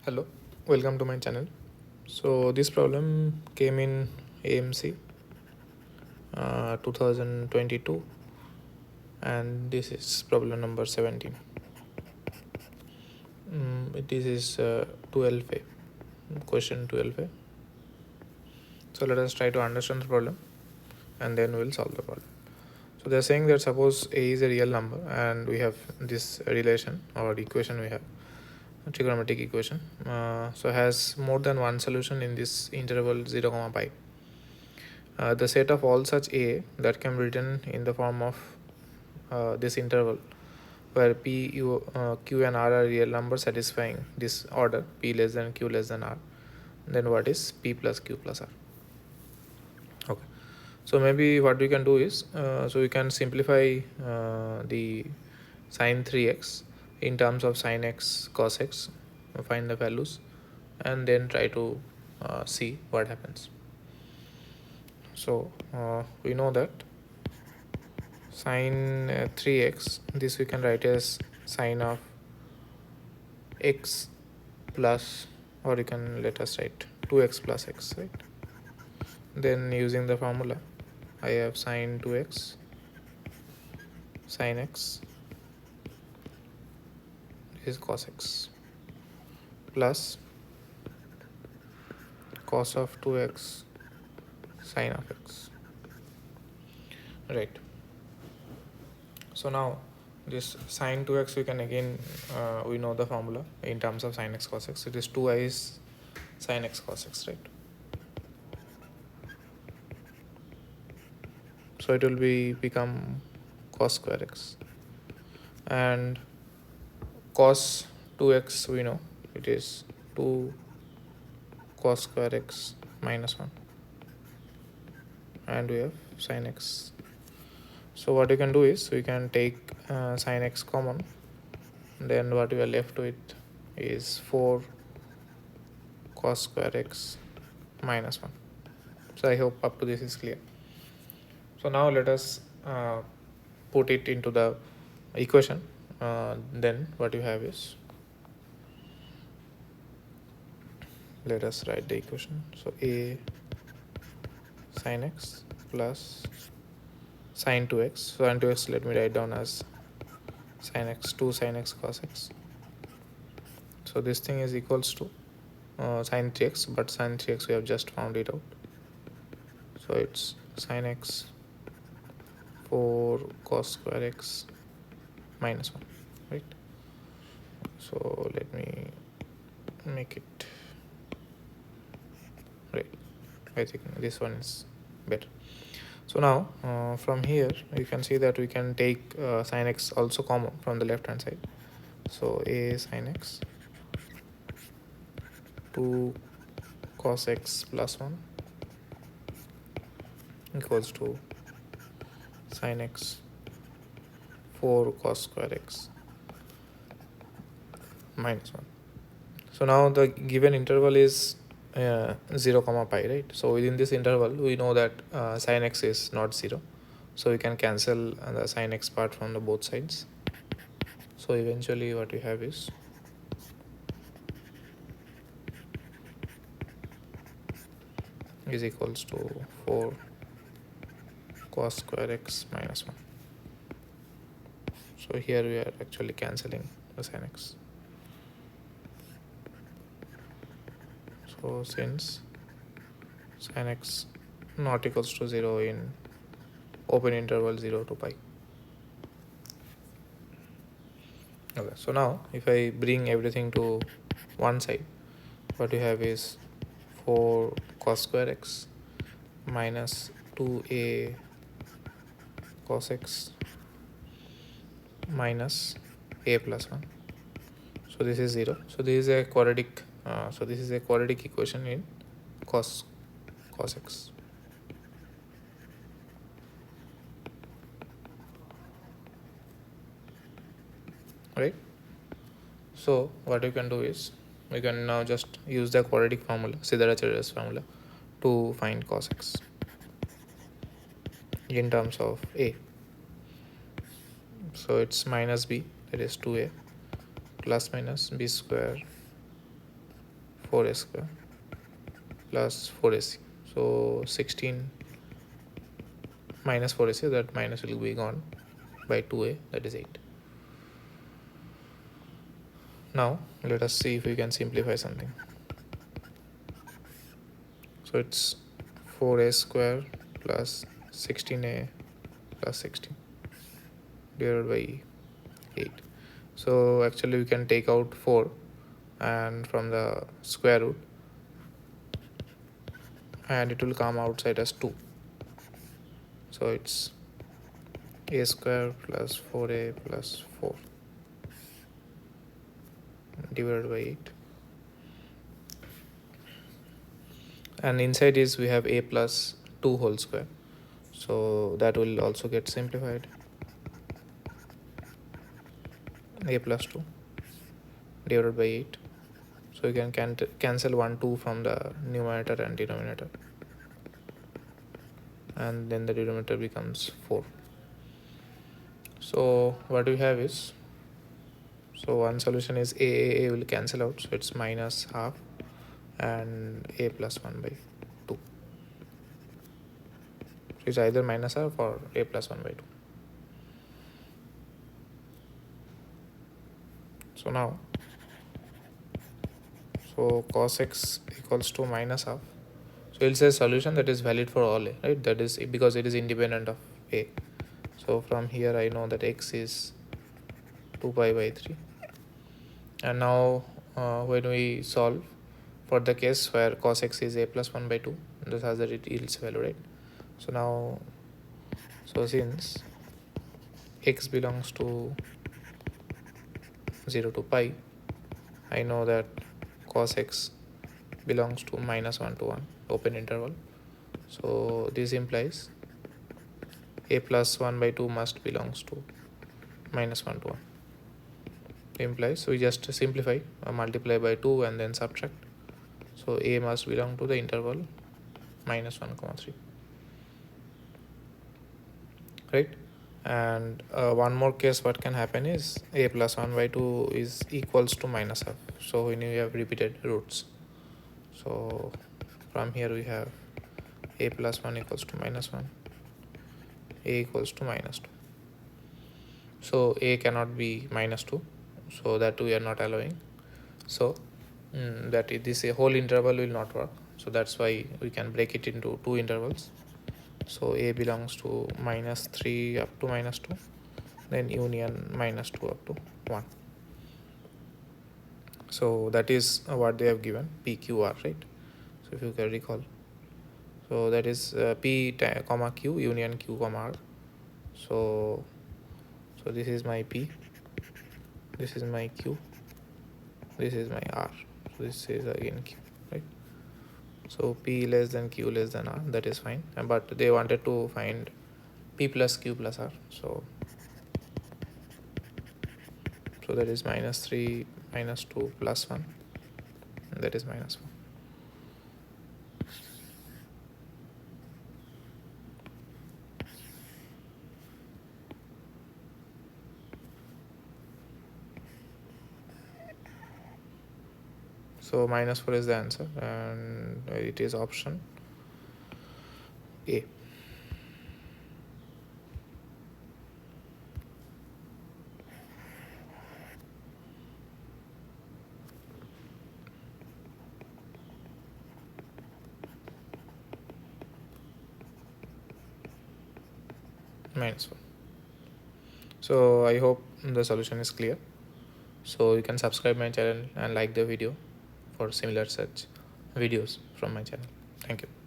Hello, welcome to my channel. So this problem came in AMC 2022 and this is problem number 17. This is 12A, question 12A. So let us try to understand the problem and then we'll solve the problem. So they're saying that suppose A is a real number and we have this relation or equation, we have a trigonometric equation. So has more than one solution in this interval 0, pi. The set of all such A that can be written in the form of this interval where q and r are real numbers satisfying this order p less than q less than r, then what is p plus q plus r? Okay, so maybe what we can do is so we can simplify the sine 3x in terms of sine x cos x, find the values and then try to see what happens. So we know that sine 3x, this we can write as sine of x plus, or you can let us write 2x plus x, right? Then using the formula I have sine 2x sine x is cos x plus cos of 2x sine of x, right? So now this sine 2x we can again we know the formula in terms of sine x cos x, it is 2i is sine x cos x, right? So it will become cos square x, and cos 2x we know it is 2 cos square x minus 1, and we have sin x. So what we can do is we can take sin x common, then what we are left with is 4 cos square x minus 1. So I hope up to this is clear. So now let us put it into the equation. Then what you have is, let us write the equation. So a sin x plus sin 2x. So sin 2x let me write down as sin x, 2 sin x cos x. So this thing is equals to sin 3x, but sin 3x we have just found it out. So it's sin x 4 cos square x minus 1, right? So let me make it right. I think this one is better. So now from here you can see that we can take sin x also common from the left hand side. So a sin x 2 cos x plus 1 equals to sin x 4 cos square x minus 1. So now the given interval is 0, pi, right? So within this interval we know that sin x is not 0, so we can cancel the sin x part from the both sides. So eventually what we have is equals to 4 cos square x minus 1. So here we are actually cancelling the sin x. So since sin x not equals to 0 in open interval 0 to pi. Okay, so now if I bring everything to one side, what we have is 4 cos square x minus 2a cos x minus a plus 1. So this is 0. So this is a quadratic equation in cos x. Right? So what you can do is we can now just use the quadratic formula, Siddharacharya's formula, to find cos x in terms of a. So it's minus b, that is 2a, plus minus b square 4a square plus 4ac. So 16 minus 4ac, that minus will be gone by 2a, that is 8. Now let us see if we can simplify something. So it's 4a square plus 16a plus 16 divided by 8. So actually we can take out 4 and from the square root, and it will come outside as 2. So it's a square plus 4a plus 4 divided by 8. And inside is we have a plus 2 whole square. So that will also get simplified. A plus 2 divided by 8. So you can cancel 1 2 from the numerator and denominator, and then the denominator becomes 4. So what we have is, so one solution is a will cancel out, so it's minus half and a plus 1 by 2. So it's either minus half or a plus 1 by 2. So now, so cos x equals to minus half. So it's a solution that is valid for all a, right? That is because it is independent of a. So from here I know that x is 2 pi by 3. And now when we solve for the case where cos x is a plus 1 by 2, this has that it yields value, right? So now, so since x belongs to 0 to pi, I know that cos x belongs to minus 1 to 1 open interval. So this implies a plus 1 by 2 must belongs to minus 1 to 1. Implies, so we just simplify, multiply by 2 and then subtract. So a must belong to the interval minus 1 comma 3, right? And one more case what can happen is a plus 1 by 2 is equals to minus half. So when you have repeated roots, so from here we have a plus 1 equals to minus 1, a equals to minus 2. So a cannot be minus 2, so that we are not allowing. So that this a whole interval will not work. So that's why we can break it into 2 intervals. So a belongs to minus 3 up to minus 2, then union minus 2 up to 1. So that is what they have given, p+q+r, right? So if you can recall, so that is p comma q union q comma r. So this is my p, this is my q, this is my r. So this is again q, right? So p less than q less than r, that is fine. But they wanted to find p plus q plus r. So that is minus 3 minus 2 plus 1, and that is minus 1. So minus 4 is the answer, and it is option A. Minus 1. So I hope the solution is clear. So you can subscribe my channel and like the video for similar such videos from my channel. Thank you.